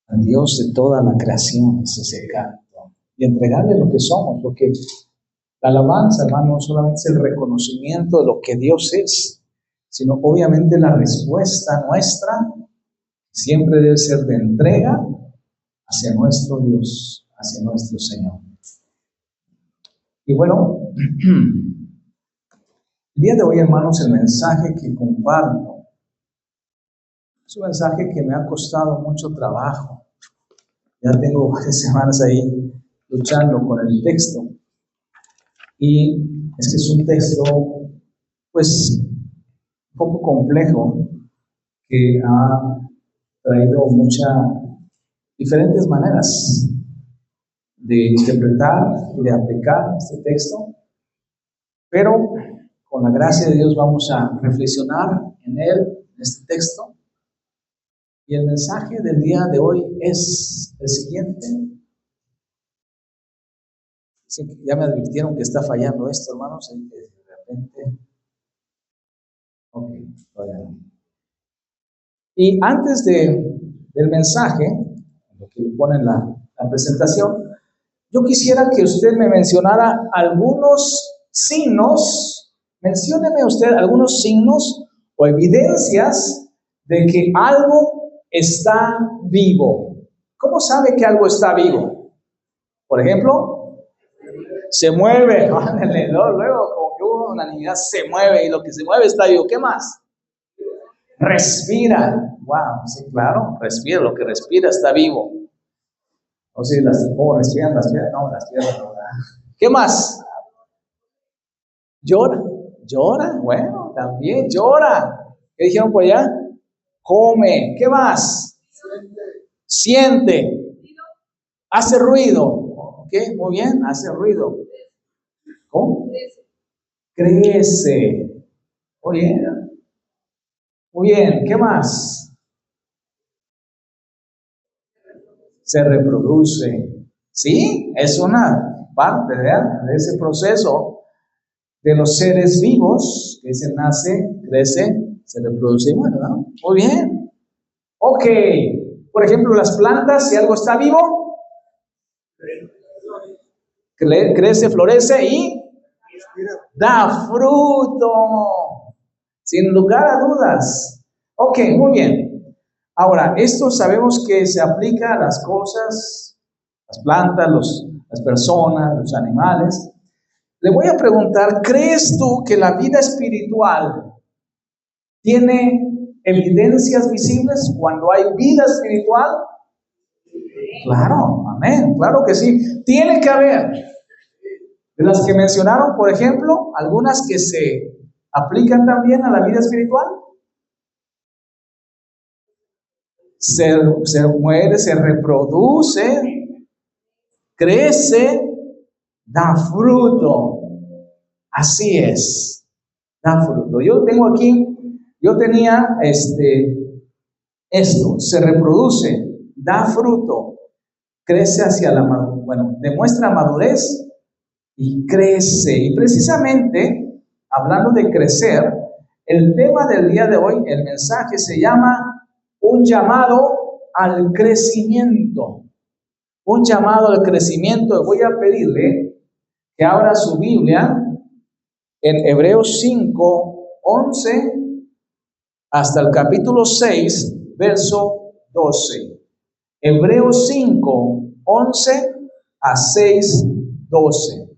al Dios de toda la creación, es ese canto, y entregarle lo que somos, porque la alabanza, hermano, no solamente es el reconocimiento de lo que Dios es, sino obviamente la respuesta nuestra siempre debe ser de entrega hacia nuestro Dios, hacia nuestro Señor. Y bueno, el día de hoy, hermanos, el mensaje que comparto es un mensaje que me ha costado mucho trabajo. Ya tengo varias semanas ahí luchando con el texto. Y es que es un texto, pues, un poco complejo, que ha traído diferentes maneras de interpretar y de aplicar este texto. Pero con la gracia de Dios vamos a reflexionar en él, en este texto. Y el mensaje del día de hoy es el siguiente. Ya me advirtieron que está fallando esto, hermanos, y que de repente... Ok, todavía no. Y antes del mensaje, lo que pone en la presentación, yo quisiera que usted me mencionara algunos signos, mencióneme usted algunos signos o evidencias de que algo está vivo. ¿Cómo sabe que algo está vivo? Por ejemplo, se mueve, luego como que una niña se mueve y lo que se mueve está vivo. ¿Qué más? Respira. Wow, sí, claro, respira, lo que respira está vivo. O sea, ¿cómo respiran las piedras? No, las piedras no. ¿Qué más? Llora, bueno, también llora. ¿Qué dijeron por allá? Come. ¿Qué más? Siente. Hace ruido. Ok, muy bien, hace ruido. ¿Cómo? Crece. Muy bien. Muy bien, ¿qué más? Se reproduce. ¿Sí? Es una parte de ese proceso de los seres vivos, que se nace, crece, se reproduce y muere, ¿no? Muy bien. Ok. Por ejemplo, las plantas, si algo está vivo, crece, florece y da fruto. Sin lugar a dudas. Ok, muy bien. Ahora, esto sabemos que se aplica a las cosas, las plantas, las personas, los animales. Le voy a preguntar, ¿crees tú que la vida espiritual tiene evidencias visibles cuando hay vida espiritual? Claro, amén, claro que sí. Tiene que haber. De las que mencionaron, por ejemplo, algunas que se aplican también a la vida espiritual. Se muere, se reproduce, crece, da fruto. Así es, da fruto. Yo tenía esto, se reproduce, da fruto, crece hacia demuestra madurez y crece. Y precisamente, hablando de crecer, el tema del día de hoy, el mensaje se llama un llamado al crecimiento. Un llamado al crecimiento. Voy a pedirle que abra su Biblia en Hebreos 5:11 hasta el capítulo 6, verso 12. Hebreos 5:11 a 6:12.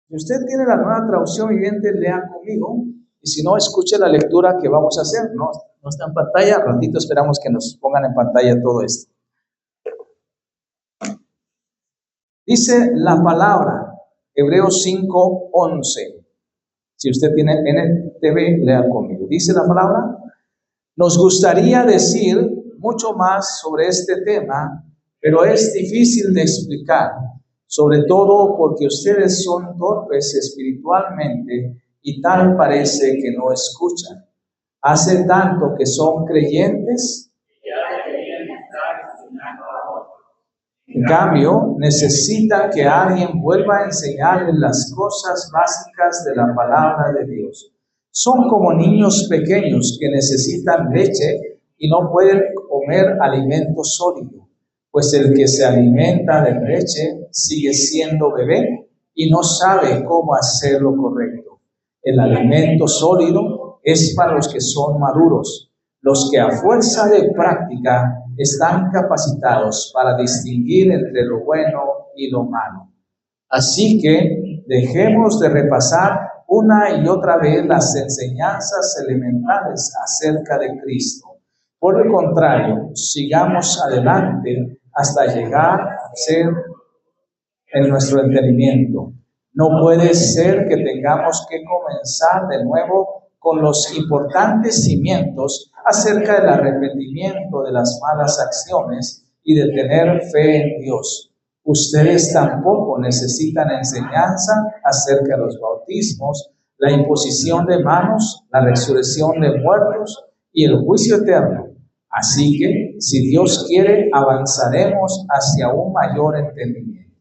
Si usted tiene la Nueva Traducción Viviente, lea conmigo. Y si no, escuche la lectura que vamos a hacer. No está en pantalla. Ratito esperamos que nos pongan en pantalla todo esto. Dice la palabra, Hebreos 5:11. Si usted tiene NTV, lea conmigo. Dice la palabra: nos gustaría decir mucho más sobre este tema, pero es difícil de explicar, sobre todo porque ustedes son torpes espiritualmente y tal parece que no escuchan. Hace tanto que son creyentes, en cambio, necesitan que alguien vuelva a enseñarles las cosas básicas de la palabra de Dios. Son como niños pequeños que necesitan leche y no pueden comer alimento sólido, pues el que se alimenta de leche sigue siendo bebé y no sabe cómo hacer lo correcto. El alimento sólido es para los que son maduros, los que a fuerza de práctica están capacitados para distinguir entre lo bueno y lo malo. Así que dejemos de repasar una y otra vez las enseñanzas elementales acerca de Cristo. Por el contrario, sigamos adelante hasta llegar a ser en nuestro entendimiento. No puede ser que tengamos que comenzar de nuevo con los importantes cimientos acerca del arrepentimiento de las malas acciones y de tener fe en Dios. Ustedes tampoco necesitan enseñanza acerca de los bautismos, la imposición de manos, la resurrección de muertos y el juicio eterno. Así que, si Dios quiere, avanzaremos hacia un mayor entendimiento.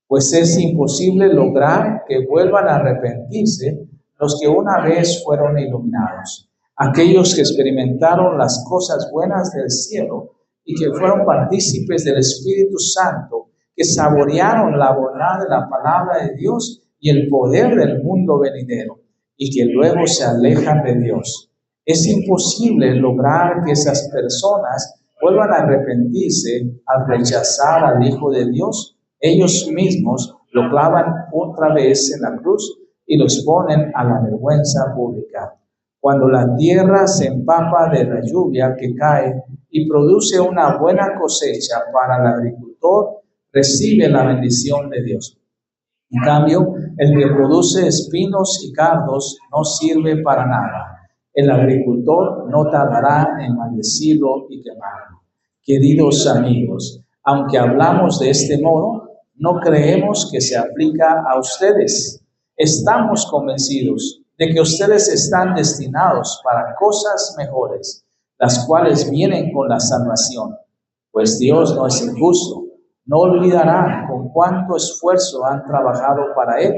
Pues es imposible lograr que vuelvan a arrepentirse los que una vez fueron iluminados, aquellos que experimentaron las cosas buenas del cielo y que fueron partícipes del Espíritu Santo, que saborearon la bondad de la palabra de Dios y el poder del mundo venidero, y que luego se alejan de Dios. Es imposible lograr que esas personas vuelvan a arrepentirse al rechazar al Hijo de Dios. Ellos mismos lo clavan otra vez en la cruz y lo exponen a la vergüenza pública. Cuando la tierra se empapa de la lluvia que cae y produce una buena cosecha para el agricultor, recibe la bendición de Dios. En cambio, el que produce espinos y cardos no sirve para nada. El agricultor no tardará en maldecirlo y quemarlo. Queridos amigos, aunque hablamos de este modo, no creemos que se aplica a ustedes. Estamos convencidos de que ustedes están destinados para cosas mejores, las cuales vienen con la salvación. Pues Dios no es injusto, no olvidará con cuánto esfuerzo han trabajado para Él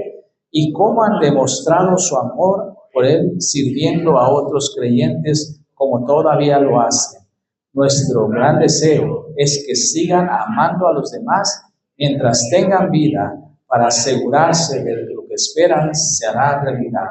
y cómo han demostrado su amor por Él sirviendo a otros creyentes como todavía lo hacen. Nuestro gran deseo es que sigan amando a los demás mientras tengan vida, para asegurarse de que lo que esperan se hará realidad.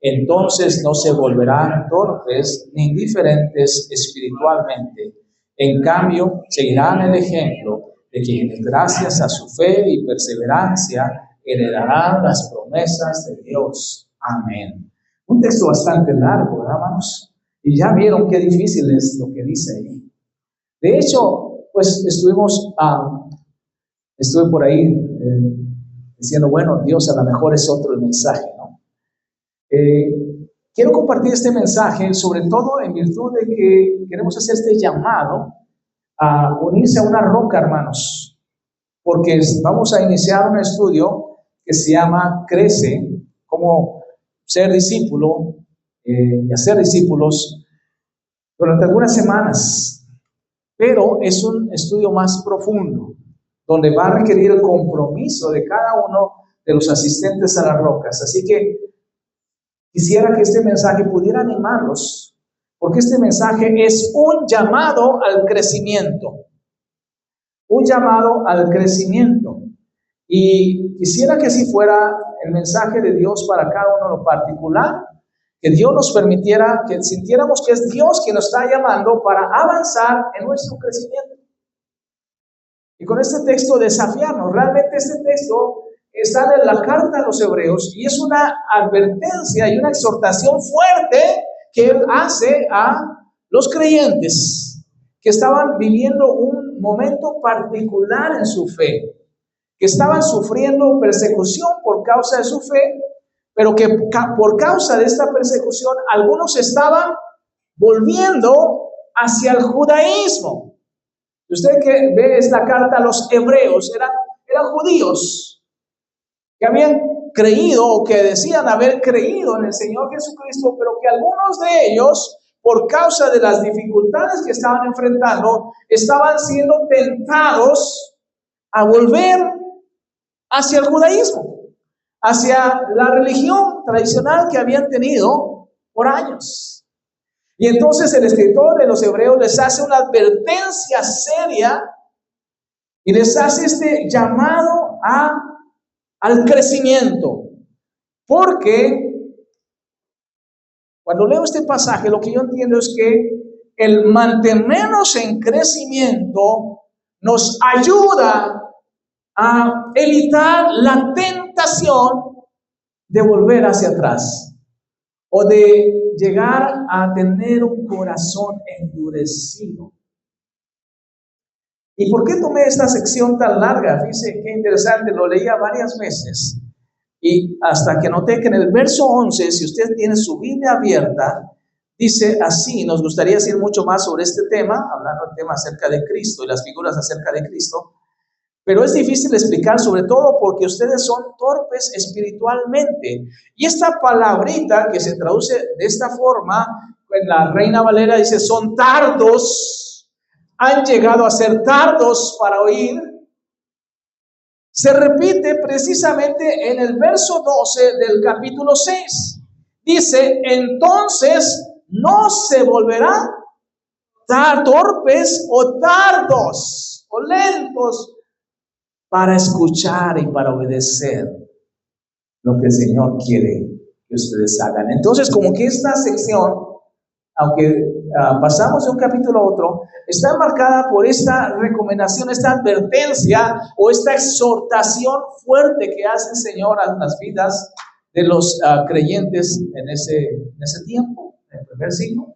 Entonces no se volverán torpes ni indiferentes espiritualmente. En cambio, seguirán el ejemplo de quienes gracias a su fe y perseverancia heredarán las promesas de Dios. Amén. Un texto bastante largo, ¿verdad, hermanos? Y ya vieron qué difícil es lo que dice ahí. De hecho, pues estuve por ahí diciendo, bueno, Dios, a lo mejor es otro el mensaje, ¿no? Quiero compartir este mensaje, sobre todo en virtud de que queremos hacer este llamado a unirse a una roca, hermanos, porque vamos a iniciar un estudio que se llama Crece, cómo ser discípulo y hacer discípulos durante algunas semanas, pero es un estudio más profundo, donde va a requerir el compromiso de cada uno de los asistentes a las rocas. Así que quisiera que este mensaje pudiera animarlos, porque este mensaje es un llamado al crecimiento. Un llamado al crecimiento. Y quisiera que así fuera el mensaje de Dios para cada uno en lo particular, que Dios nos permitiera, que sintiéramos que es Dios quien nos está llamando para avanzar en nuestro crecimiento. Y con este texto desafiarnos. Realmente este texto está en la carta a los Hebreos y es una advertencia y una exhortación fuerte que él hace a los creyentes que estaban viviendo un momento particular en su fe, que estaban sufriendo persecución por causa de su fe, pero que por causa de esta persecución algunos estaban volviendo hacia el judaísmo. Usted que ve esta carta a los hebreos, eran judíos que habían creído o que decían haber creído en el Señor Jesucristo, pero que algunos de ellos, por causa de las dificultades que estaban enfrentando, estaban siendo tentados a volver hacia el judaísmo, hacia la religión tradicional que habían tenido por años. Y entonces el escritor de los Hebreos les hace una advertencia seria y les hace este llamado al crecimiento. Porque cuando leo este pasaje, lo que yo entiendo es que el mantenernos en crecimiento nos ayuda a evitar la tentación de volver hacia atrás o de llegar a tener un corazón endurecido. ¿Y por qué tomé esta sección tan larga? Fíjense qué interesante, lo leía varias veces y hasta que noté que en el verso 11, si usted tiene su Biblia abierta, dice así. Nos gustaría decir mucho más sobre este tema, hablando del tema acerca de Cristo y las figuras acerca de Cristo, pero es difícil explicar, sobre todo porque ustedes son torpes espiritualmente. Y esta palabrita que se traduce de esta forma, en la Reina Valera dice, son tardos, han llegado a ser tardos para oír. Se repite precisamente en el verso 12 del capítulo 6. Dice, entonces no se volverá torpes o tardos o lentos para escuchar y para obedecer lo que el Señor quiere que ustedes hagan. Entonces, como que esta sección, aunque pasamos de un capítulo a otro, está marcada por esta recomendación, esta advertencia o esta exhortación fuerte que hace el Señor a las vidas de los creyentes en ese tiempo, en el primer siglo,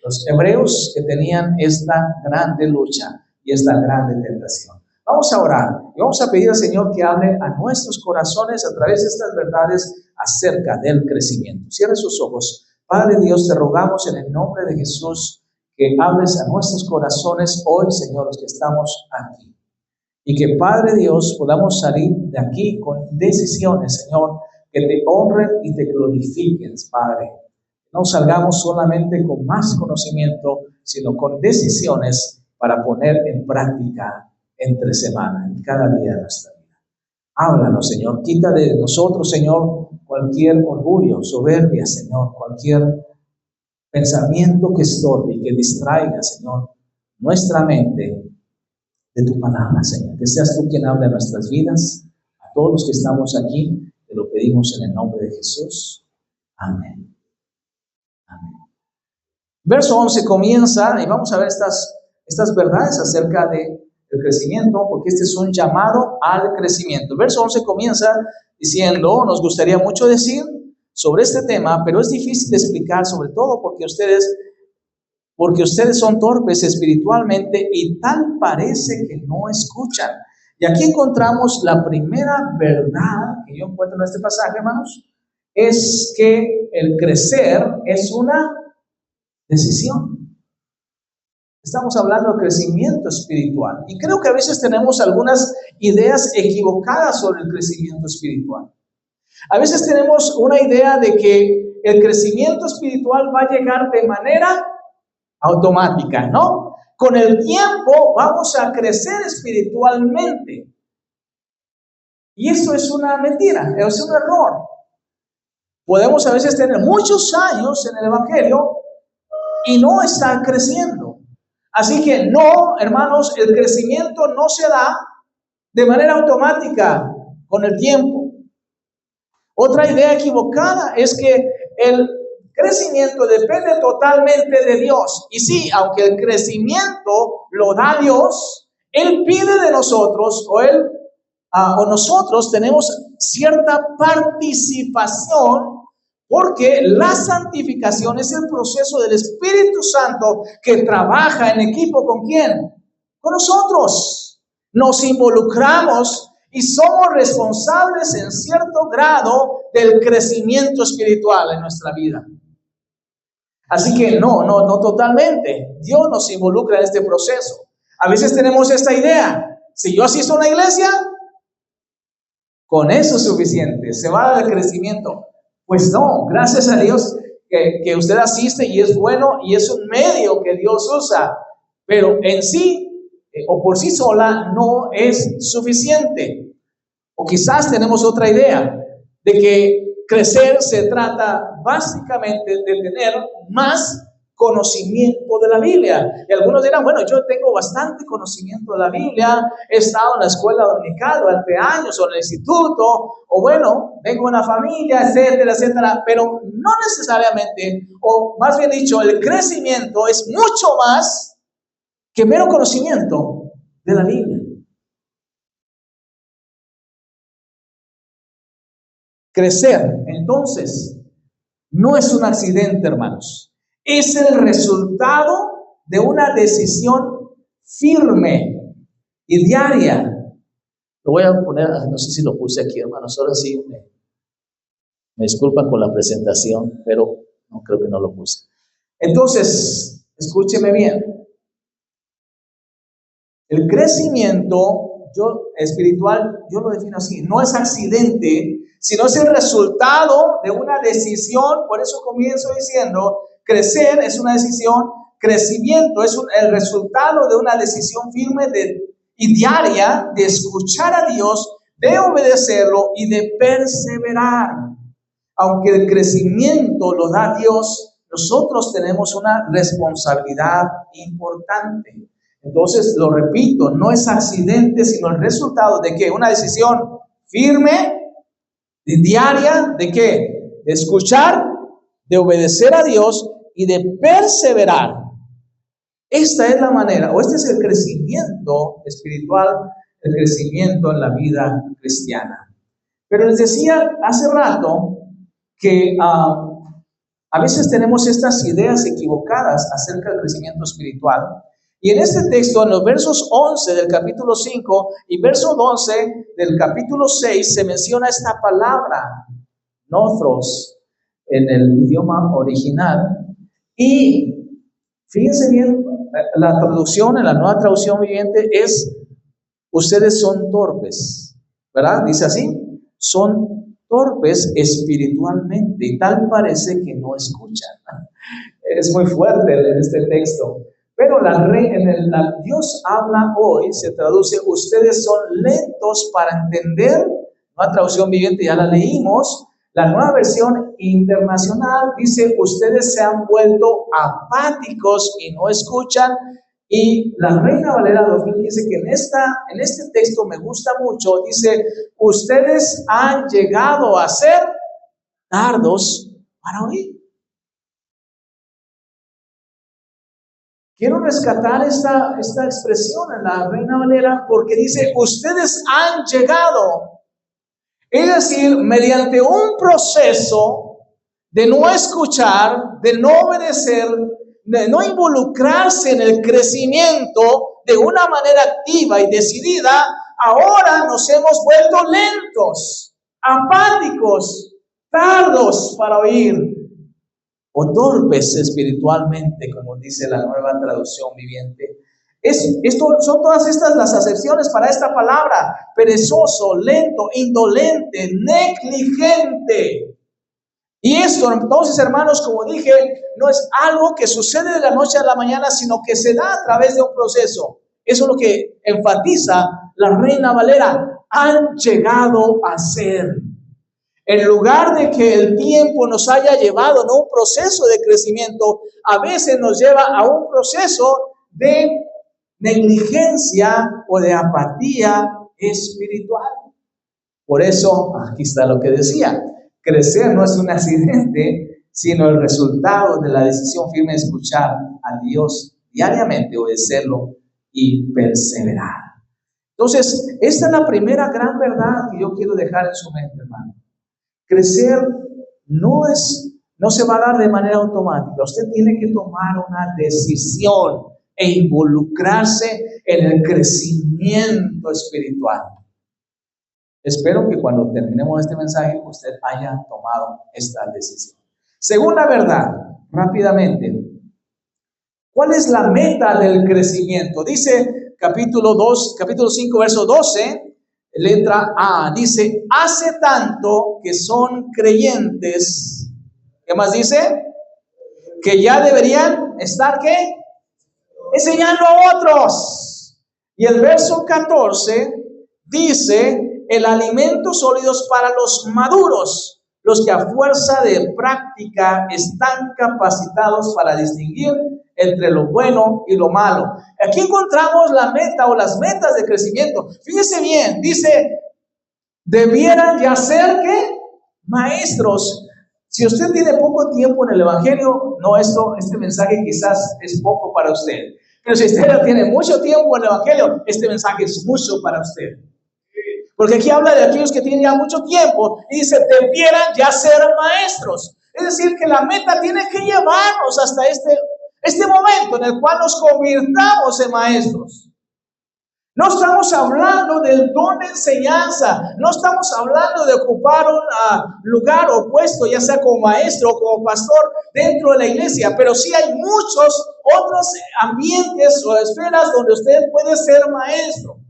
los hebreos que tenían esta grande lucha y esta grande tentación. Vamos a orar y vamos a pedir al Señor que hable a nuestros corazones a través de estas verdades acerca del crecimiento. Cierre sus ojos. Padre Dios, te rogamos en el nombre de Jesús que hables a nuestros corazones hoy, Señor, los que estamos aquí. Y que, Padre Dios, podamos salir de aquí con decisiones, Señor, que te honren y te glorifiquen, Padre. No salgamos solamente con más conocimiento, sino con decisiones para poner en práctica entre semana, en cada día de nuestra vida. Háblanos, Señor. Quita de nosotros, Señor, cualquier orgullo, soberbia, Señor, cualquier pensamiento que estorbe y que distraiga, Señor, nuestra mente de tu palabra, Señor. Que seas tú quien hable en nuestras vidas. A todos los que estamos aquí, te lo pedimos en el nombre de Jesús. Amén. Amén. Verso 11 comienza, y vamos a ver estas verdades acerca del crecimiento, porque este es un llamado al crecimiento. El verso 11 comienza diciendo, nos gustaría mucho decir sobre este tema, pero es difícil de explicar, sobre todo porque ustedes son torpes espiritualmente y tal parece que no escuchan. Y aquí encontramos la primera verdad que yo encuentro en este pasaje, hermanos, es que el crecer es una decisión. Estamos hablando de crecimiento espiritual y creo que a veces tenemos algunas ideas equivocadas sobre el crecimiento espiritual. A veces tenemos una idea de que el crecimiento espiritual va a llegar de manera automática, ¿no? Con el tiempo vamos a crecer espiritualmente. Y eso es una mentira, es un error. Podemos a veces tener muchos años en el Evangelio y no estar creciendo. Así que no, hermanos, el crecimiento no se da de manera automática con el tiempo. Otra idea equivocada es que el crecimiento depende totalmente de Dios. Y sí, aunque el crecimiento lo da Dios, Él pide de nosotros o nosotros tenemos cierta participación, porque la santificación es el proceso del Espíritu Santo que trabaja en equipo ¿con quién? Con nosotros. Nos involucramos y somos responsables en cierto grado del crecimiento espiritual en nuestra vida. Así que no totalmente. Dios nos involucra en este proceso. A veces tenemos esta idea. Si yo asisto a una iglesia, con eso es suficiente. Se va a dar el crecimiento. Pues no, gracias a Dios que usted asiste y es bueno y es un medio que Dios usa, pero en sí o por sí sola no es suficiente. O quizás tenemos otra idea de que crecer se trata básicamente de tener más conocimiento de la Biblia. Y algunos dirán, bueno, yo tengo bastante conocimiento de la Biblia, he estado en la escuela dominical durante años o en el instituto, o bueno, vengo de una familia, etcétera, etcétera, pero no necesariamente, o más bien dicho, el crecimiento es mucho más que mero conocimiento de la Biblia. Crecer, entonces, no es un accidente, hermanos. Es el resultado de una decisión firme y diaria. Lo voy a poner, no sé si lo puse aquí, hermanos. Ahora sí me disculpan con la presentación, pero no creo que no lo puse. Entonces, escúcheme bien. El crecimiento espiritual, yo lo defino así, no es accidente, sino es el resultado de una decisión. Por eso comienzo diciendo, crecer es una decisión, crecimiento es el resultado de una decisión firme y diaria de escuchar a Dios, de obedecerlo y de perseverar. Aunque el crecimiento lo da Dios, nosotros tenemos una responsabilidad importante. Entonces, lo repito, no es accidente, sino el resultado de ¿qué? Una decisión firme, diaria, ¿de qué? De escuchar, de obedecer a Dios y de perseverar. Esta es la manera, o este es el crecimiento espiritual, el crecimiento en la vida cristiana. Pero les decía hace rato que a veces tenemos estas ideas equivocadas acerca del crecimiento espiritual. Y en este texto, en los versos 11 del capítulo 5 y verso 12 del capítulo 6, se menciona esta palabra, nothros, en el idioma original. Y fíjense bien, la traducción, en la nueva traducción viviente, es, ustedes son torpes, ¿verdad? Dice así, son torpes espiritualmente y tal parece que no escuchan. Es muy fuerte en este texto. Pero Dios habla hoy, se traduce, ustedes son lentos para entender. Nueva traducción viviente, ya la leímos. La nueva versión internacional dice, ustedes se han vuelto apáticos y no escuchan. Y la Reina Valera 2015, que en este texto me gusta mucho, dice, ustedes han llegado a ser tardos para oír. Quiero rescatar esta expresión en la Reina Valera porque dice, ustedes han llegado. Es decir, mediante un proceso de no escuchar, de no obedecer, de no involucrarse en el crecimiento de una manera activa y decidida, ahora nos hemos vuelto lentos, apáticos, tardos para oír. O torpes espiritualmente, como dice la nueva traducción viviente. Son todas estas las acepciones para esta palabra: perezoso, lento, indolente, negligente. Y esto, entonces, hermanos, como dije, no es algo que sucede de la noche a la mañana, sino que se da a través de un proceso. Eso es lo que enfatiza la Reina Valera. Han llegado a ser. En lugar de que el tiempo nos haya llevado en un proceso de crecimiento, a veces nos lleva a un proceso de negligencia o de apatía espiritual. Por eso, aquí está lo que decía, crecer no es un accidente, sino el resultado de la decisión firme de escuchar a Dios diariamente, obedecerlo y perseverar. Entonces, esta es la primera gran verdad que yo quiero dejar en su mente, hermano. Crecer no se va a dar de manera automática. Usted tiene que tomar una decisión e involucrarse en el crecimiento espiritual. Espero que cuando terminemos este mensaje usted haya tomado esta decisión. Segunda verdad, rápidamente. ¿Cuál es la meta del crecimiento? Dice capítulo 5, verso 12. Letra A, dice, hace tanto que son creyentes. ¿Qué más dice? Que ya deberían estar, ¿qué? Enseñando a otros. Y el verso 14 dice, el alimento sólidos para los maduros, los que a fuerza de práctica están capacitados para distinguir entre lo bueno y lo malo. Aquí encontramos la meta o las metas de crecimiento. Fíjese bien, dice, debieran ya ser, ¿qué? Maestros. Si usted tiene poco tiempo en el Evangelio, no, este mensaje quizás es poco para usted. Pero si usted ya tiene mucho tiempo en el Evangelio, este mensaje es mucho para usted. Porque aquí habla de aquellos que tienen ya mucho tiempo y dice, debieran ya ser maestros. Es decir, que la meta tiene que llevarnos hasta este momento en el cual nos convirtamos en maestros. No estamos hablando del don de enseñanza, no estamos hablando de ocupar un lugar o puesto, ya sea como maestro o como pastor dentro de la iglesia, pero sí hay muchos otros ambientes o esferas donde usted puede ser maestro.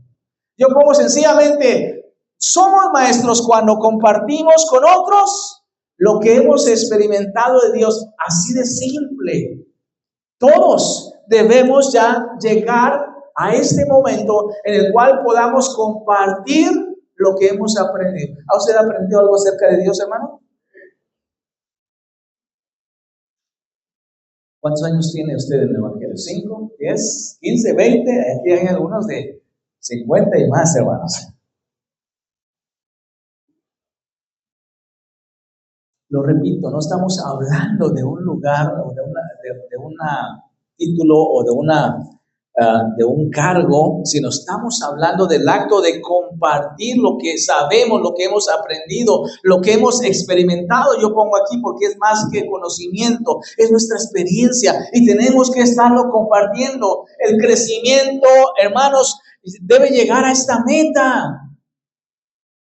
Yo pongo sencillamente, somos maestros cuando compartimos con otros lo que hemos experimentado de Dios, así de simple. Todos debemos ya llegar a este momento en el cual podamos compartir lo que hemos aprendido. ¿Ha usted aprendido algo acerca de Dios, hermano? ¿Cuántos años tiene usted en el Evangelio? ¿5, 10, 15, 20? Aquí hay algunos de 50 y más, hermanos. Lo repito, no estamos hablando de un lugar o de un título o de un cargo, sino estamos hablando del acto de compartir lo que sabemos, lo que hemos aprendido, lo que hemos experimentado. Yo pongo aquí porque es más que conocimiento, es nuestra experiencia y tenemos que estarlo compartiendo. El crecimiento, hermanos, debe llegar a esta meta.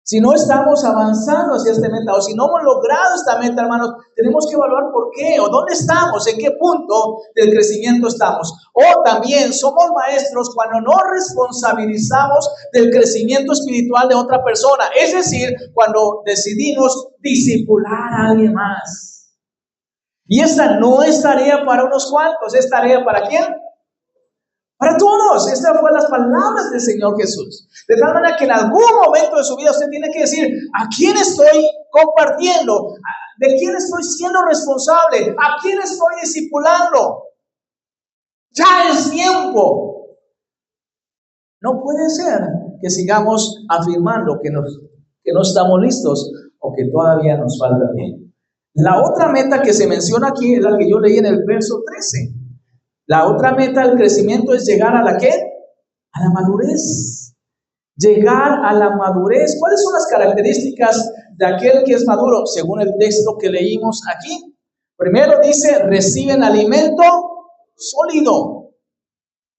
Si no estamos avanzando hacia esta meta o si no hemos logrado esta meta, hermanos, tenemos que evaluar por qué o dónde estamos, en qué punto del crecimiento estamos. O también somos maestros cuando no responsabilizamos del crecimiento espiritual de otra persona. Es decir, cuando decidimos discipular a alguien más. Y esta no es tarea para unos cuantos, es tarea ¿para quién? Para todos. Estas fueron las palabras del Señor Jesús. De tal manera que en algún momento de su vida usted tiene que decir, ¿a quién estoy compartiendo? ¿De quién estoy siendo responsable? ¿A quién estoy discipulando? Ya es tiempo. No puede ser que sigamos afirmando que no estamos listos o que todavía nos falta tiempo. La otra meta que se menciona aquí es la que yo leí en el verso 13. La otra meta del crecimiento es llegar a la ¿qué? A la madurez. Llegar a la madurez. ¿Cuáles son las características de aquel que es maduro? Según el texto que leímos aquí. Primero dice, reciben alimento sólido.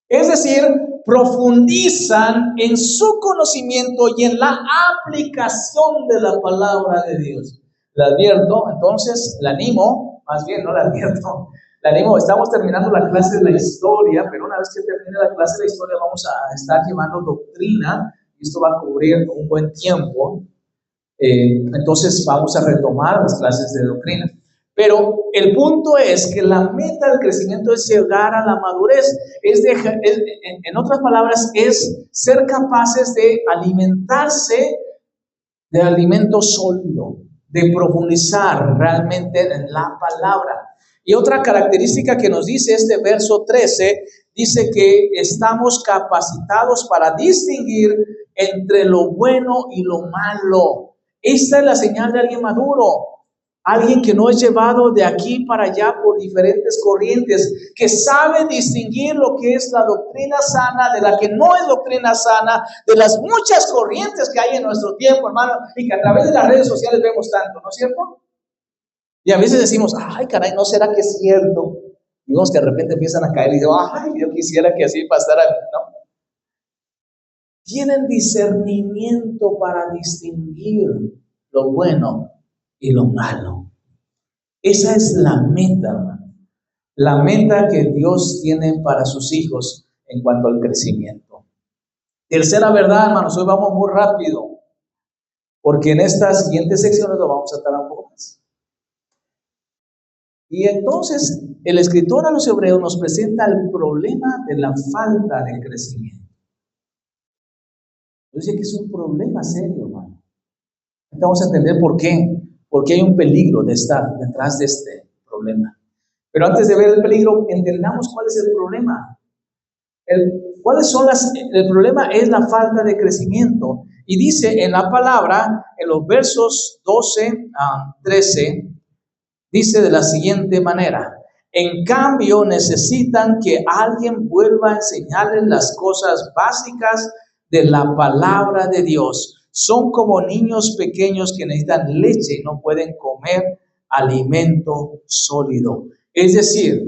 Es decir, profundizan en su conocimiento y en la aplicación de la palabra de Dios. Le advierto, entonces, le animo, más bien no le advierto, le animo, estamos terminando la clase de la historia, pero una vez que termine la clase de la historia vamos a estar llevando doctrina, y esto va a cubrir un buen tiempo, entonces vamos a retomar las clases de doctrina. Pero el punto es que la meta del crecimiento es llegar a la madurez, en otras palabras, es ser capaces de alimentarse de alimento sólido, de profundizar realmente en la palabra. Y otra característica que nos dice este verso 13, dice que estamos capacitados para distinguir entre lo bueno y lo malo. Esta es la señal de alguien maduro. Alguien que no es llevado de aquí para allá por diferentes corrientes, que sabe distinguir lo que es la doctrina sana de la que no es doctrina sana, de las muchas corrientes que hay en nuestro tiempo, hermano, y que a través de las redes sociales vemos tanto, ¿no es cierto? Y a veces decimos, ay, caray, ¿no será que es cierto? Y vemos que de repente empiezan a caer y digo, ay, yo quisiera que así pasara, ¿no? Tienen discernimiento para distinguir lo bueno y lo malo. Esa es la meta, hermano. La meta que Dios tiene para sus hijos en cuanto al crecimiento. Tercera verdad, hermanos, hoy vamos muy rápido, porque en estas siguientes secciones lo vamos a tardar un poco más. Y entonces el escritor a los hebreos nos presenta el problema de la falta de crecimiento. Dice que es un problema serio, hermano. Vamos a entender por qué. porque hay un peligro de estar detrás de este problema. Pero antes de ver el peligro, entendamos cuál es el problema. El problema es la falta de crecimiento. Y dice en la palabra, en los versos 12 a 13, dice de la siguiente manera: en cambio, necesitan que alguien vuelva a enseñarles las cosas básicas de la palabra de Dios. Son como niños pequeños que necesitan leche y no pueden comer alimento sólido. Es decir,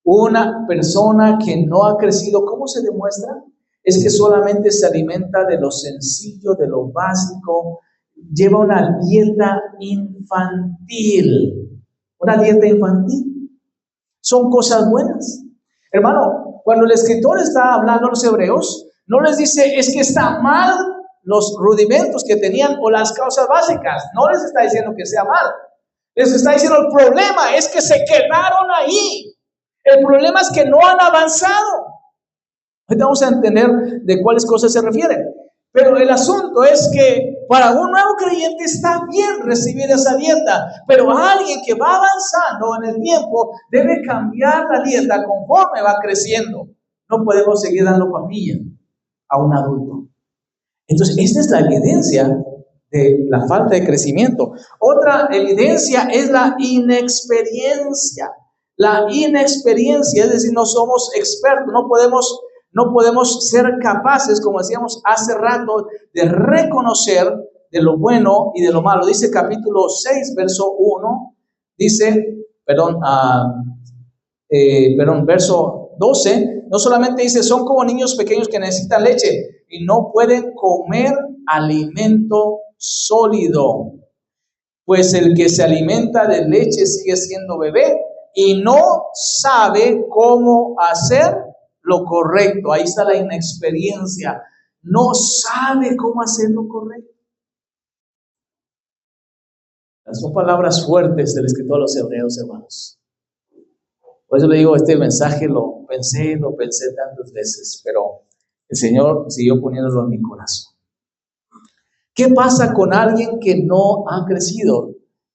una persona que no ha crecido, ¿cómo se demuestra? Es que solamente se alimenta de lo sencillo, de lo básico, lleva una dieta infantil. Una dieta infantil. Son cosas buenas. Hermano, cuando el escritor está hablando a los hebreos, no les dice es que está mal los rudimentos que tenían o las causas básicas. No les está diciendo que sea mal. Les está diciendo el problema es que se quedaron ahí. El problema es que no han avanzado. Ahorita vamos a entender de cuáles cosas se refieren. Pero el asunto es que para un nuevo creyente está bien recibir esa dieta, pero alguien que va avanzando en el tiempo debe cambiar la dieta conforme va creciendo. No podemos seguir dando papilla a un adulto. Entonces, esta es la evidencia de la falta de crecimiento. Otra evidencia es la inexperiencia. La inexperiencia, es decir, no somos expertos, no podemos ser capaces, como decíamos hace rato, de reconocer de lo bueno y de lo malo. Dice capítulo 6, verso 1, verso 12, no solamente dice, son como niños pequeños que necesitan leche y no pueden comer alimento sólido. Pues el que se alimenta de leche sigue siendo bebé y no sabe cómo hacer lo correcto. Ahí está la inexperiencia. No sabe cómo hacer lo correcto. Son palabras fuertes del escritor a los hebreos, hermanos. Por eso le digo, este mensaje lo pensé tantas veces, pero el Señor siguió poniéndolo en mi corazón. ¿Qué pasa con alguien que no ha crecido?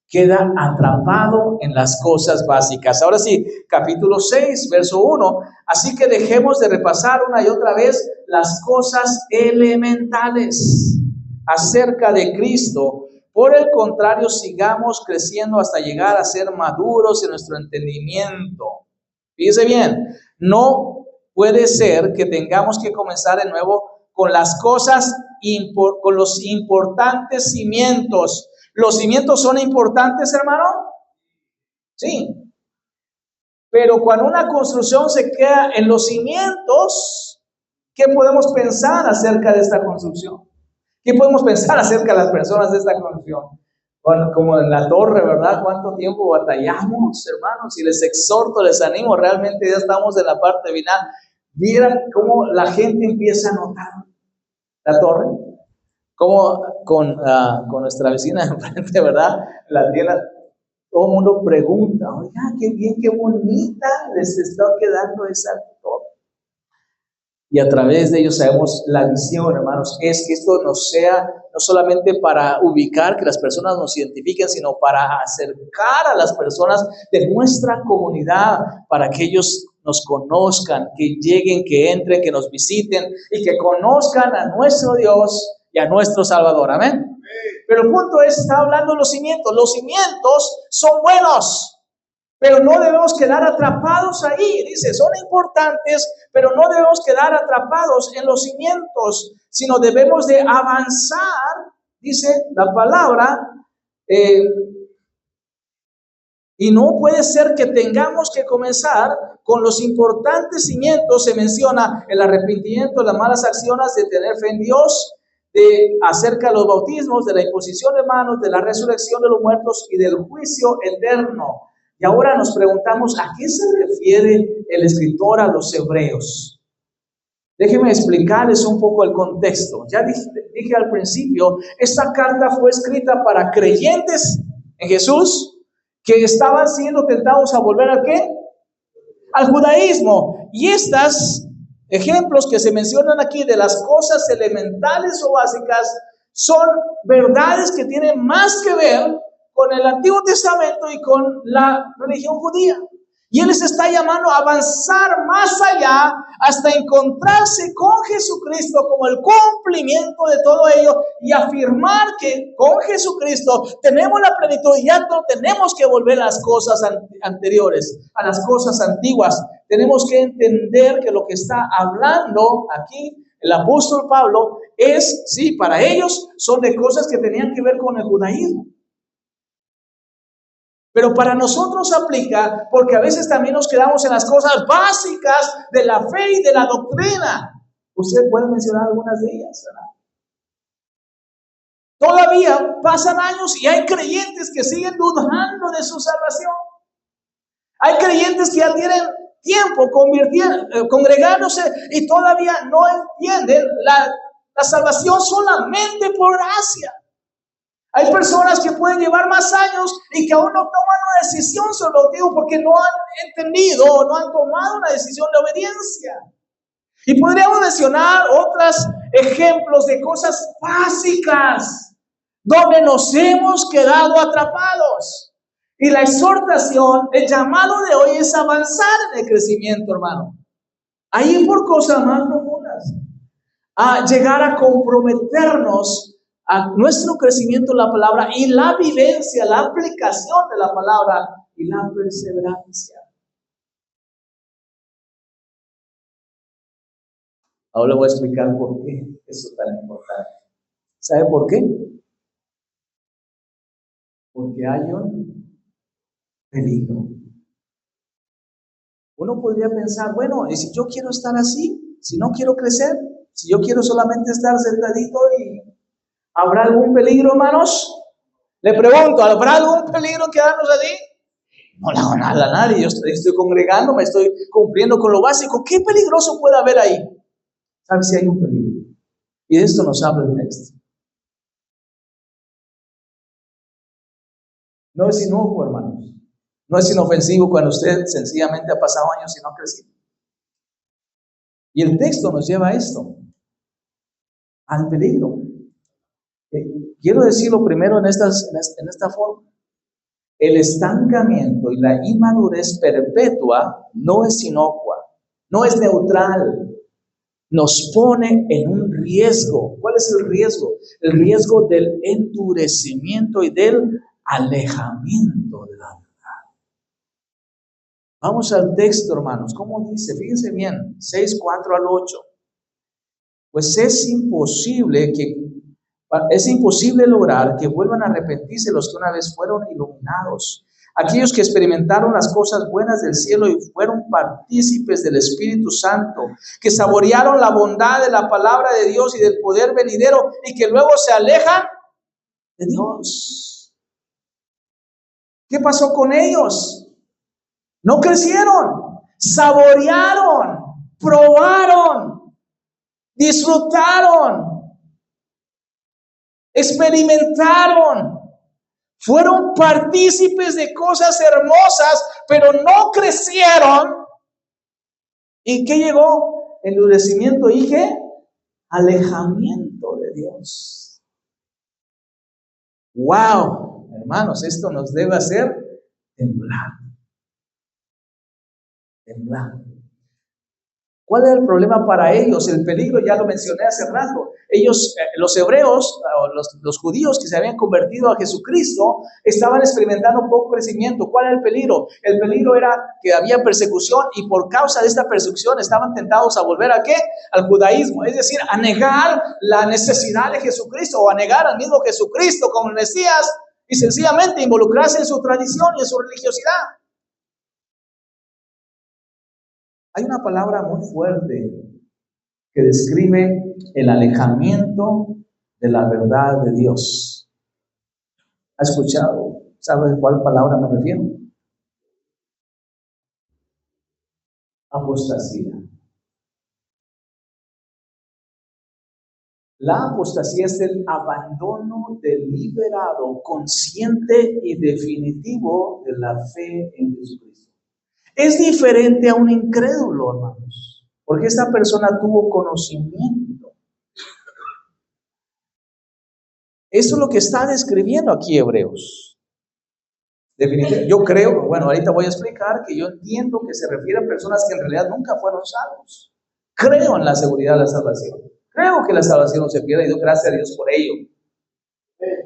Queda atrapado en las cosas básicas. Ahora sí, capítulo 6, verso 1. Así que dejemos de repasar una y otra vez las cosas elementales acerca de Cristo. Por el contrario, sigamos creciendo hasta llegar a ser maduros en nuestro entendimiento. Fíjese bien, no puede ser que tengamos que comenzar de nuevo con las cosas, con los importantes cimientos. ¿Los cimientos son importantes, hermano? Sí. Pero cuando una construcción se queda en los cimientos, ¿qué podemos pensar acerca de esta construcción? ¿Qué podemos pensar acerca de las personas de esta construcción? Bueno, como en la torre, ¿verdad? ¿Cuánto tiempo batallamos, hermanos? Y les exhorto, les animo, realmente ya estamos en la parte final. Vieran cómo la gente empieza a notar la torre. Como con nuestra vecina enfrente, ¿verdad? La tienda, todo el mundo pregunta, oiga, qué bien, qué bonita les está quedando esa torre. Y a través de ello sabemos la visión, hermanos, es que esto nos sea no solamente para ubicar, que las personas nos identifiquen, sino para acercar a las personas de nuestra comunidad, para que ellos nos conozcan, que lleguen, que entren, que nos visiten y que conozcan a nuestro Dios y a nuestro Salvador. Amén. Pero el punto es, está hablando de los cimientos. Los cimientos son buenos, pero no debemos quedar atrapados ahí. Dice, son importantes, pero no debemos quedar atrapados en los cimientos, sino debemos de avanzar, dice la palabra, y no puede ser que tengamos que comenzar con los importantes cimientos. Se menciona el arrepentimiento, las malas acciones, de tener fe en Dios, de acerca de los bautismos, de la imposición de manos, de la resurrección de los muertos y del juicio eterno. Y ahora nos preguntamos, ¿a qué se refiere el escritor a los hebreos? Déjenme explicarles un poco el contexto. Ya dije al principio, esta carta fue escrita para creyentes en Jesús que estaban siendo tentados a volver ¿a qué? Al judaísmo. Y estos ejemplos que se mencionan aquí de las cosas elementales o básicas son verdades que tienen más que ver con el Antiguo Testamento y con la religión judía. Y Él les está llamando a avanzar más allá hasta encontrarse con Jesucristo como el cumplimiento de todo ello y afirmar que con Jesucristo tenemos la plenitud y ya no tenemos que volver a las cosas anteriores, a las cosas antiguas. Tenemos que entender que lo que está hablando aquí el apóstol Pablo es, sí, para ellos son de cosas que tenían que ver con el judaísmo. Pero para nosotros aplica porque a veces también nos quedamos en las cosas básicas de la fe y de la doctrina. Usted puede mencionar algunas de ellas, ¿verdad? Todavía pasan años y hay creyentes que siguen dudando de su salvación. Hay creyentes que ya tienen tiempo congregándose y todavía no entienden la salvación solamente por gracia. Hay personas que pueden llevar más años y que aún no toman una decisión sobre lo que digo porque no han entendido o no han tomado una decisión de obediencia. Y podríamos mencionar otros ejemplos de cosas básicas donde nos hemos quedado atrapados. Y la exhortación, el llamado de hoy es avanzar en el crecimiento, hermano. Ahí por cosas más profundas. A llegar a comprometernos a nuestro crecimiento en la palabra y la vivencia, la aplicación de la palabra y la perseverancia. Ahora le voy a explicar por qué eso es tan importante. ¿Sabe por qué? Porque hay un peligro. Uno podría pensar, bueno, ¿y si yo quiero estar así? Si no quiero crecer, si yo quiero solamente estar sentadito y ¿habrá algún peligro, hermanos? Le pregunto, ¿habrá algún peligro quedarnos allí? No le hago nada a nadie, yo estoy congregándome, estoy cumpliendo con lo básico. ¿Qué peligroso puede haber ahí? ¿Sabe si hay un peligro? Y de esto nos habla el texto. No es inocuo, hermanos. No es inofensivo cuando usted sencillamente ha pasado años y no ha crecido. Y el texto nos lleva a esto, al peligro. Quiero decirlo primero en esta forma. El estancamiento y la inmadurez perpetua no es inocua, no es neutral. Nos pone en un riesgo. ¿Cuál es el riesgo? El riesgo del endurecimiento y del alejamiento de la verdad. Vamos al texto, hermanos. ¿Cómo dice? Fíjense bien, 6:4 al 8. Pues es imposible lograr que vuelvan a arrepentirse los que una vez fueron iluminados. Aquellos que experimentaron las cosas buenas del cielo y fueron partícipes del Espíritu Santo, que saborearon la bondad de la palabra de Dios y del poder venidero y que luego se alejan de Dios. ¿Qué pasó con ellos? No crecieron, saborearon, probaron, disfrutaron, experimentaron. Fueron partícipes de cosas hermosas, pero no crecieron. ¿Y qué llegó? Endurecimiento y ¿qué? Alejamiento de Dios. ¡Wow! Hermanos, esto nos debe hacer temblar. Temblar. ¿Cuál es el problema para ellos? El peligro, ya lo mencioné hace rato. Ellos, los hebreos, los judíos que se habían convertido a Jesucristo, estaban experimentando poco crecimiento. ¿Cuál era el peligro? El peligro era que había persecución y por causa de esta persecución estaban tentados a volver ¿a qué? Al judaísmo. Es decir, a negar la necesidad de Jesucristo o a negar al mismo Jesucristo como el Mesías y sencillamente involucrarse en su tradición y en su religiosidad. Hay una palabra muy fuerte que describe el alejamiento de la verdad de Dios. ¿Ha escuchado? ¿Sabe de cuál palabra me refiero? Apostasía. La apostasía es el abandono deliberado, consciente y definitivo de la fe en Jesucristo. Es diferente a un incrédulo, hermanos, porque esta persona tuvo conocimiento. Eso es lo que está describiendo aquí Hebreos. Definitivamente. Yo creo, bueno, ahorita voy a explicar que yo entiendo que se refiere a personas que en realidad nunca fueron salvos. Creo en la seguridad de la salvación. Creo que la salvación no se pierde y doy gracias a Dios por ello.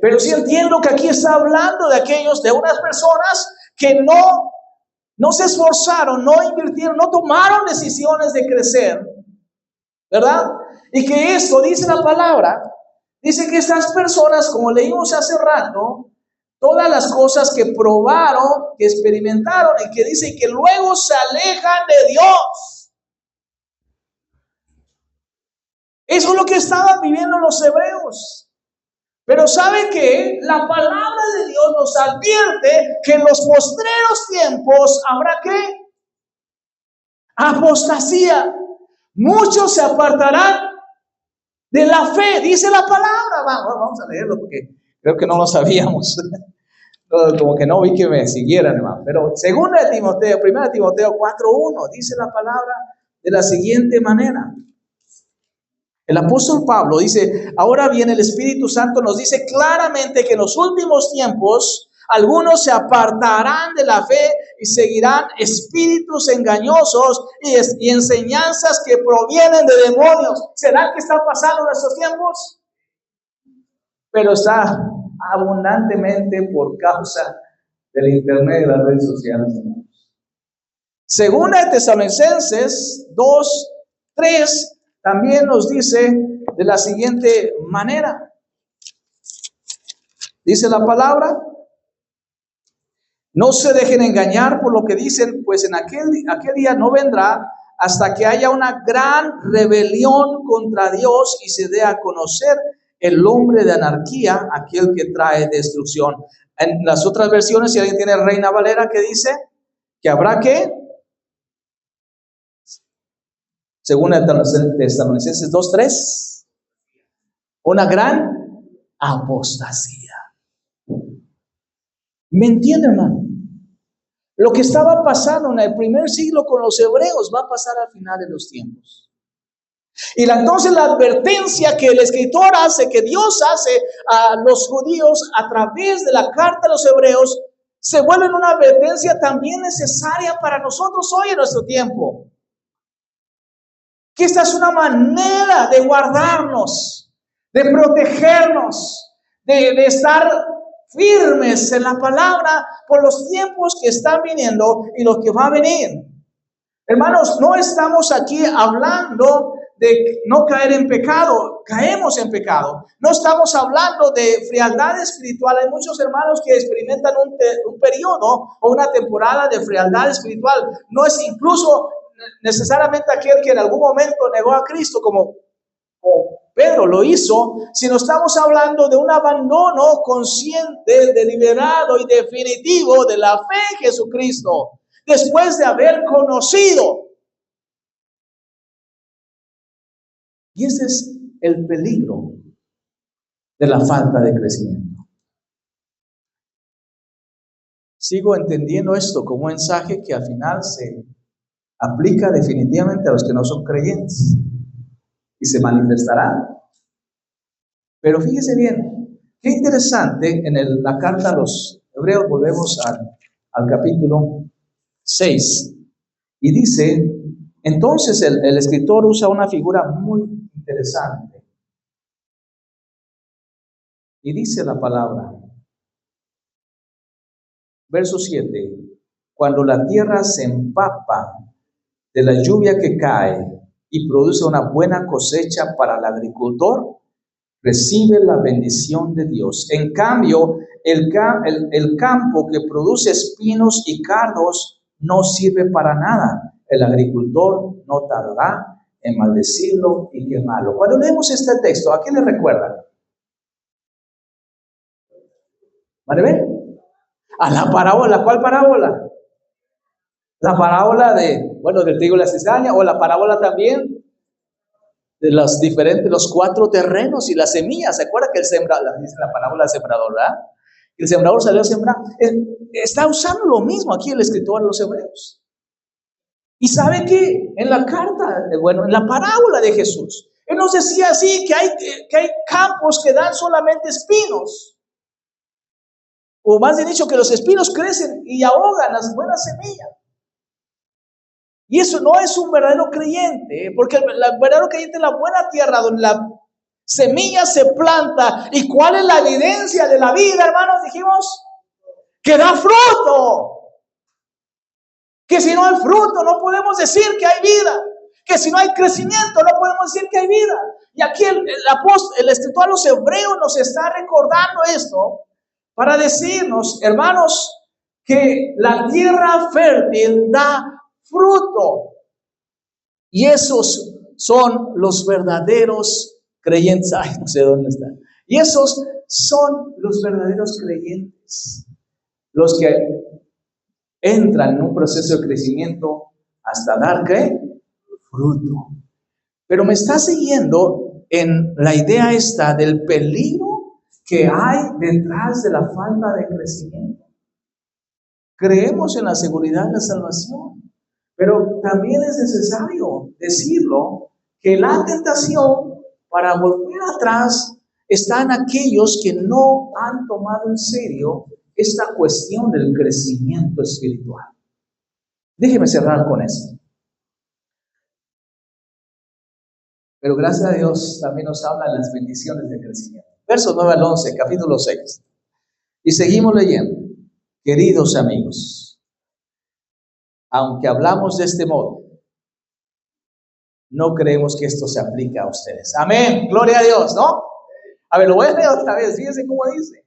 Pero sí entiendo que aquí está hablando de unas personas que no se esforzaron, no invirtieron, no tomaron decisiones de crecer, ¿verdad? Y que esto, dice la palabra, dice que estas personas, como leímos hace rato, todas las cosas que probaron, que experimentaron y que dice que luego se alejan de Dios. Eso es lo que estaban viviendo los hebreos. Pero ¿sabe qué? La palabra de Dios nos advierte que en los postreros tiempos habrá ¿qué? Apostasía. Muchos se apartarán de la fe, dice la palabra. Vamos a leerlo porque creo que no lo sabíamos. Como que no vi que me siguieran, hermano. Pero 2 Timoteo, 1 Timoteo 4:1, dice la palabra de la siguiente manera. El apóstol Pablo dice, ahora bien el Espíritu Santo nos dice claramente que en los últimos tiempos algunos se apartarán de la fe y seguirán espíritus engañosos y enseñanzas que provienen de demonios. ¿Será que está pasando en estos tiempos? Pero está abundantemente por causa del internet y de las redes sociales. Segunda de Tesalonicenses 2:3 también nos dice de la siguiente manera. Dice la palabra, no se dejen engañar por lo que dicen, pues en aquel día no vendrá hasta que haya una gran rebelión contra Dios y se dé a conocer el hombre de anarquía, aquel que trae destrucción. En las otras versiones, si alguien tiene Reina Valera, que dice que habrá que, según Tesalonicenses 2:3, una gran apostasía. ¿Me entienden, hermano? Lo que estaba pasando en el primer siglo con los hebreos va a pasar al final de los tiempos. Y entonces la advertencia que el escritor hace, que Dios hace a los judíos a través de la carta a los hebreos, se vuelve una advertencia también necesaria para nosotros hoy en nuestro tiempo. Que esta es una manera de guardarnos, de protegernos, de estar firmes en la palabra por los tiempos que están viniendo y lo que va a venir. Hermanos, no estamos aquí hablando de no caer en pecado, caemos en pecado. No estamos hablando de frialdad espiritual. Hay muchos hermanos que experimentan un periodo o una temporada de frialdad espiritual. No es incluso necesariamente aquel que en algún momento negó a Cristo como Pedro lo hizo, sino estamos hablando de un abandono consciente, deliberado y definitivo de la fe en Jesucristo, después de haber conocido. Y ese es el peligro de la falta de crecimiento. Sigo entendiendo esto como un mensaje que al final se aplica definitivamente a los que no son creyentes y se manifestará. Pero fíjese bien, qué interesante, en la carta a los hebreos, volvemos al capítulo 6, y dice, entonces el escritor usa una figura muy interesante, y dice la palabra, verso 7, cuando la tierra se empapa de la lluvia que cae y produce una buena cosecha para el agricultor, recibe la bendición de Dios. En cambio, el campo que produce espinos y cardos no sirve para nada. El agricultor no tardará en maldecirlo y quemarlo. Cuando leemos este texto, ¿a qué le recuerda? ¿Vale? A la parábola. ¿Cuál parábola? La parábola del trigo y la cizaña, o la parábola también de los 4 terrenos y las semillas. ¿Se acuerda que dice la parábola del sembrador, verdad? El sembrador salió a sembrar. Está usando lo mismo aquí el escritor a los hebreos. Y sabe que en la carta, en la parábola de Jesús, él nos decía así, que hay campos que dan solamente espinos. o más bien dicho, que los espinos crecen y ahogan las buenas semillas. Y eso no es un verdadero creyente, porque el verdadero creyente es la buena tierra donde la semilla se planta. ¿Y cuál es la evidencia de la vida, hermanos? Dijimos que da fruto. Que si no hay fruto no podemos decir que hay vida. Que si no hay crecimiento no podemos decir que hay vida. Y aquí el escritor a los hebreos nos está recordando esto para decirnos, hermanos, que la tierra fértil da fruto. Y esos son los verdaderos creyentes. Ay, no sé dónde están. Y esos son los verdaderos creyentes. Los que entran en un proceso de crecimiento hasta dar, ¿qué? Fruto. Pero me está siguiendo en la idea esta del peligro que hay detrás de la falta de crecimiento. Creemos en la seguridad de la salvación, pero también es necesario decirlo que la tentación para volver atrás está en aquellos que no han tomado en serio esta cuestión del crecimiento espiritual. Déjeme cerrar con esto. Pero gracias a Dios también nos hablan las bendiciones de crecimiento. Versos 9 al 11, capítulo 6. Y seguimos leyendo. Queridos amigos, aunque hablamos de este modo, no creemos que esto se aplique a ustedes. Amén, gloria a Dios, ¿no? A ver, lo voy a leer otra vez, fíjense cómo dice.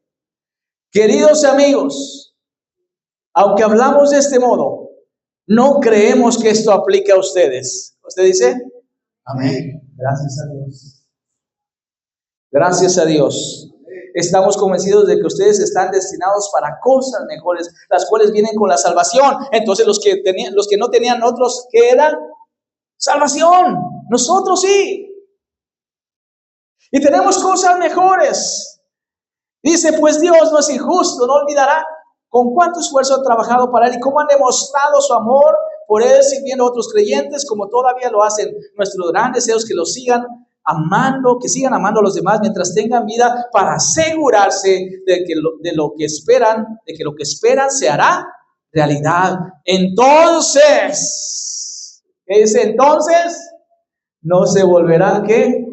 Queridos amigos, aunque hablamos de este modo, no creemos que esto aplique a ustedes. ¿Usted dice? Amén. Gracias a Dios. Gracias a Dios. Estamos convencidos de que ustedes están destinados para cosas mejores, las cuales vienen con la salvación. Entonces los que no tenían otros, ¿qué eran? Salvación. Nosotros sí. Y tenemos cosas mejores. Dice, pues Dios no es injusto, no olvidará con cuánto esfuerzo han trabajado para Él y cómo han demostrado su amor por Él sirviendo a otros creyentes, como todavía lo hacen. Nuestro gran deseo es que los sigan amando, que sigan amando a los demás mientras tengan vida, para asegurarse de que lo que esperan se hará realidad. Entonces, ¿qué dice? Entonces, no se volverán, ¿qué?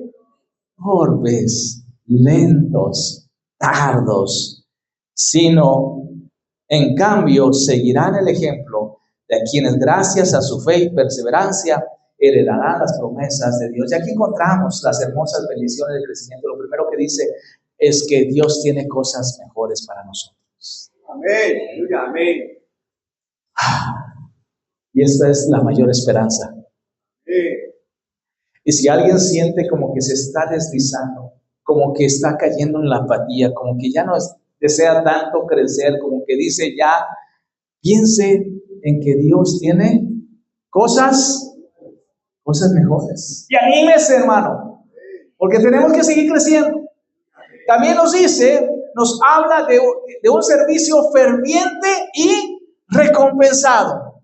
Torpes, lentos, tardos, sino en cambio seguirán el ejemplo de quienes gracias a su fe y perseverancia heredarán las promesas de Dios. Y aquí encontramos las hermosas bendiciones del crecimiento. Lo primero que dice es que Dios tiene cosas mejores para nosotros. Amén, amén. Y esta es la mayor esperanza. Amén. Y si alguien siente como que se está deslizando, como que está cayendo en la apatía, como que ya no desea tanto crecer, como que dice ya, piense en que Dios tiene cosas mejores. Y anímese, hermano, porque tenemos que seguir creciendo. También nos habla de un servicio ferviente y recompensado.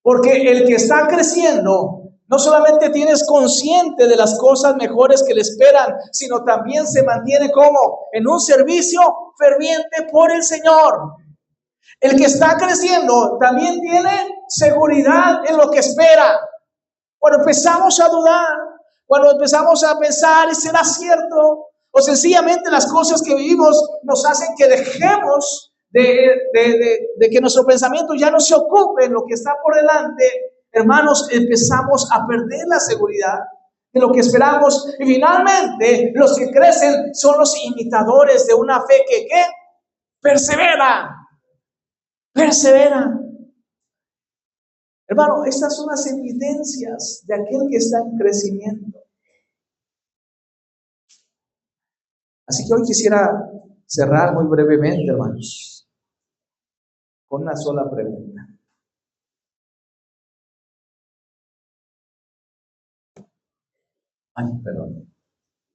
Porque el que está creciendo no solamente tienes consciente de las cosas mejores que le esperan, sino también se mantiene como en un servicio ferviente por el Señor. El que está creciendo también tiene seguridad en lo que espera. Cuando empezamos a dudar, cuando empezamos a pensar, ¿será cierto? O sencillamente las cosas que vivimos nos hacen que dejemos de que nuestro pensamiento ya no se ocupe en lo que está por delante. Hermanos, empezamos a perder la seguridad de lo que esperamos. Y finalmente, los que crecen son los imitadores de una fe que persevera. Persevera. Hermano, estas son las evidencias de aquel que está en crecimiento. Así que hoy quisiera cerrar muy brevemente, hermanos, con una sola pregunta. Ay, perdón.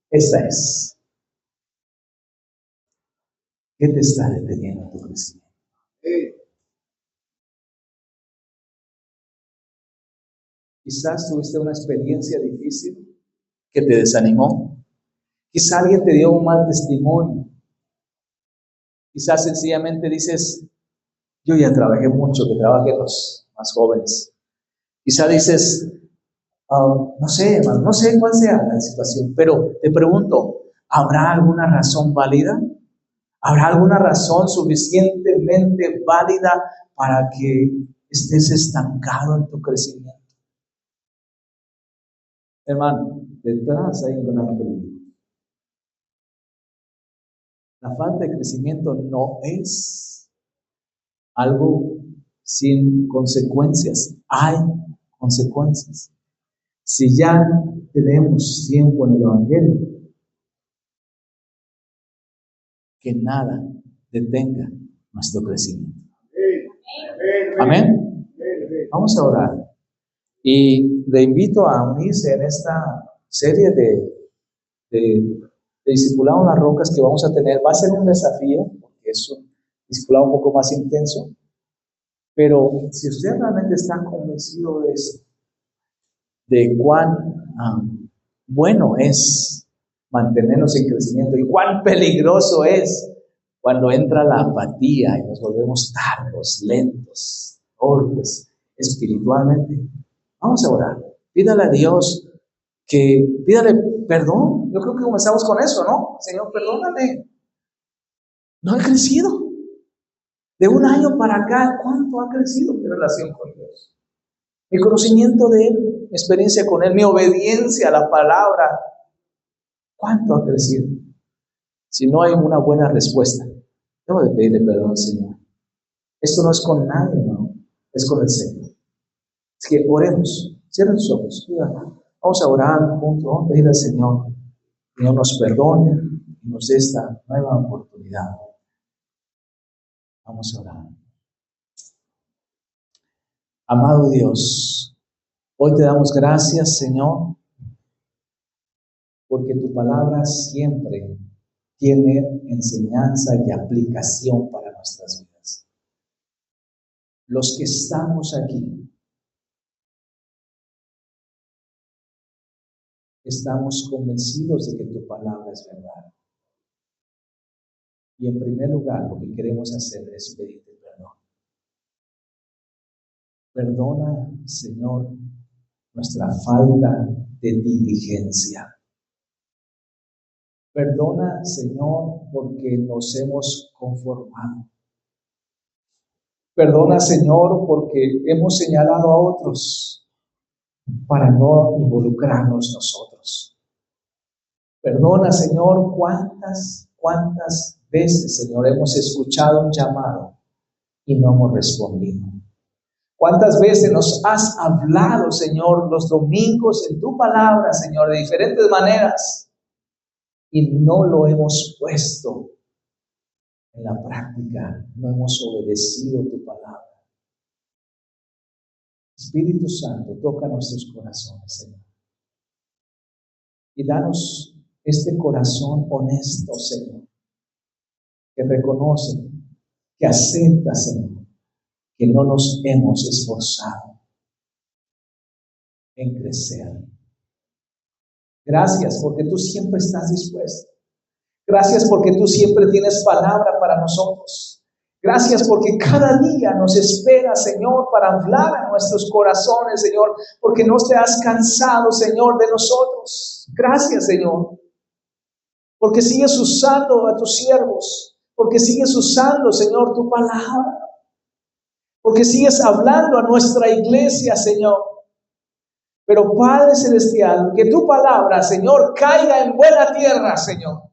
Esta es: ¿qué te está deteniendo en tu crecimiento? Quizás tuviste una experiencia difícil que te desanimó. Quizás alguien te dio un mal testimonio. Quizás sencillamente dices, yo ya trabajé mucho, que trabajen los más jóvenes. Quizás dices, no sé, hermano, no sé cuál sea la situación, pero te pregunto, ¿habrá alguna razón válida? ¿Habrá alguna razón suficientemente válida para que estés estancado en tu crecimiento? Hermano, detrás hay un gran peligro. La falta de crecimiento no es algo sin consecuencias. Hay consecuencias. Si ya tenemos tiempo en el Evangelio, que nada detenga nuestro crecimiento. Amén. Vamos a orar. Y le invito a unirse en esta serie de discipulado en las rocas que vamos a tener. Va a ser un desafío, porque es un discipulado un poco más intenso. Pero si usted realmente está convencido de esto, de cuán bueno es mantenernos en crecimiento y cuán peligroso es cuando entra la apatía y nos volvemos tardos, lentos, torpes espiritualmente. Vamos a orar. Pídale a Dios pídale perdón. Yo creo que comenzamos con eso, ¿no? Señor, perdóname. No he crecido. De un año para acá, ¿cuánto ha crecido mi relación con Dios? Mi conocimiento de Él, mi experiencia con Él, mi obediencia a la palabra. ¿Cuánto ha crecido? Si no hay una buena respuesta, debo de pedirle perdón al Señor. Esto no es con nadie, no. Es con el Señor. Es que oremos. Cierren sus ojos. Vamos a orar juntos. Vamos a pedirle al Señor que Dios nos perdone y nos dé esta nueva oportunidad. Vamos a orar. Amado Dios, hoy te damos gracias, Señor, porque tu palabra siempre tiene enseñanza y aplicación para nuestras vidas. Los que estamos aquí, estamos convencidos de que tu palabra es verdad. Y en primer lugar, lo que queremos hacer es pedirte perdón. Perdona, Señor, nuestra falta de diligencia. Perdona, Señor, porque nos hemos conformado. Perdona, Señor, porque hemos señalado a otros para no involucrarnos nosotros. Perdona, Señor, cuántas veces, Señor, hemos escuchado un llamado y no hemos respondido. ¿Cuántas veces nos has hablado, Señor, los domingos en tu palabra, Señor, de diferentes maneras y no lo hemos puesto en la práctica, no hemos obedecido tu palabra? Espíritu Santo, toca nuestros corazones, Señor, y danos este corazón honesto, Señor, que reconoce, que acepta, Señor, que no nos hemos esforzado en crecer. Gracias porque tú siempre estás dispuesto. Gracias porque tú siempre tienes palabra para nosotros. Gracias porque cada día nos espera, Señor, para hablar a nuestros corazones, Señor, porque no te has cansado, Señor, de nosotros. Gracias, Señor, porque sigues usando a tus siervos, porque sigues usando, Señor, tu palabra. Porque sigues hablando a nuestra iglesia, Señor. Pero Padre Celestial, que tu palabra, Señor, caiga en buena tierra, Señor.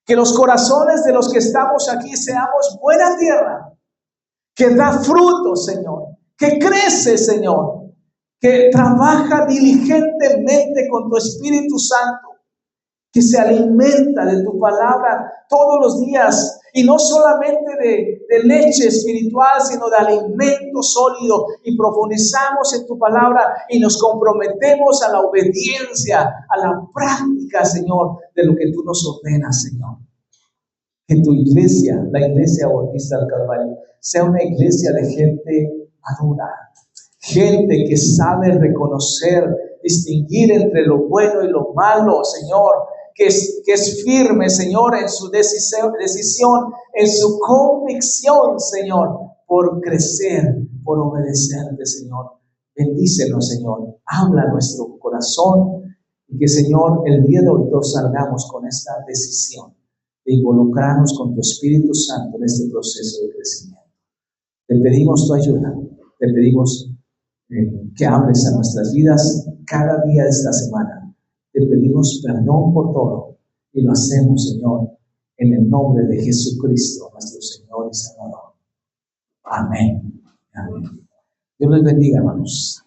Que los corazones de los que estamos aquí seamos buena tierra. Que da fruto, Señor. Que crece, Señor. Que trabaja diligentemente con tu Espíritu Santo. Que se alimenta de tu palabra todos los días. Y no solamente de leche espiritual, sino de alimento sólido. Y profundizamos en tu palabra y nos comprometemos a la obediencia, a la práctica, Señor, de lo que tú nos ordenas, Señor. Que tu iglesia, la iglesia bautista del Calvario, sea una iglesia de gente madura. Gente que sabe reconocer, distinguir entre lo bueno y lo malo, Señor. que es firme, Señor, en su decisión, en su convicción, Señor, por crecer, por obedecerte, Señor. Bendícenos, Señor. Habla a nuestro corazón y que, Señor, el día de hoy todos salgamos con esta decisión de involucrarnos con tu Espíritu Santo en este proceso de crecimiento. Te pedimos tu ayuda, te pedimos que hables a nuestras vidas cada día de esta semana. Te pedimos perdón por todo y lo hacemos, Señor, en el nombre de Jesucristo, nuestro Señor y Salvador. Amén. Amén. Dios les bendiga, hermanos.